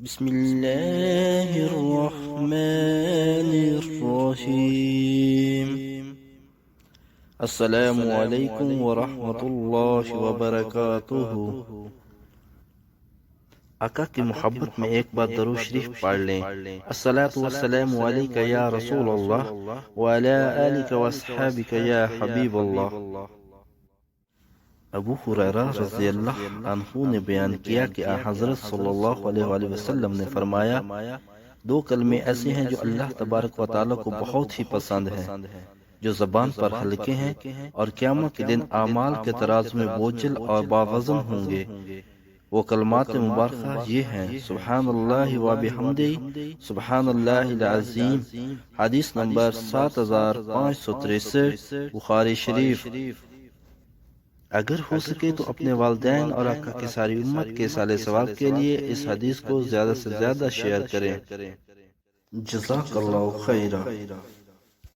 بسم الله الرحمن الرحيم. السلام علیکم ورحمۃ اللہ وبرکاتہ. آقا کی محبت میں ایک بار درود شریف پڑھ لیں. الصلاۃ والسلام علیک یا رسول اللہ وعلی آلک واصحابک یا حبیب اللہ. ابو ہریرہ رضی اللہ عنہ نے بیان کیا کہ حضرت صلی اللہ علیہ وآلہ وسلم نے فرمایا، دو کلمے ایسے ہیں جو اللہ تبارک و تعالیٰ کو بہت ہی پسند ہیں، جو زبان پر ہلکے ہیں اور قیامت کے دن اعمال کے ترازو میں بوجھل اور باوزن ہوں گے. وہ کلمات مبارکہ یہ ہیں: سبحان اللہ و بحمدہ، سبحان اللہ العظیم. حدیث نمبر 7563، بخاری شریف. اگر ہو سکے تو اپنے والدین اور آقا کی ساری امت کے صالح ثواب کے لیے اس حدیث کو زیادہ سے زیادہ شیئر کریں. جزاک اللہ خیرہ.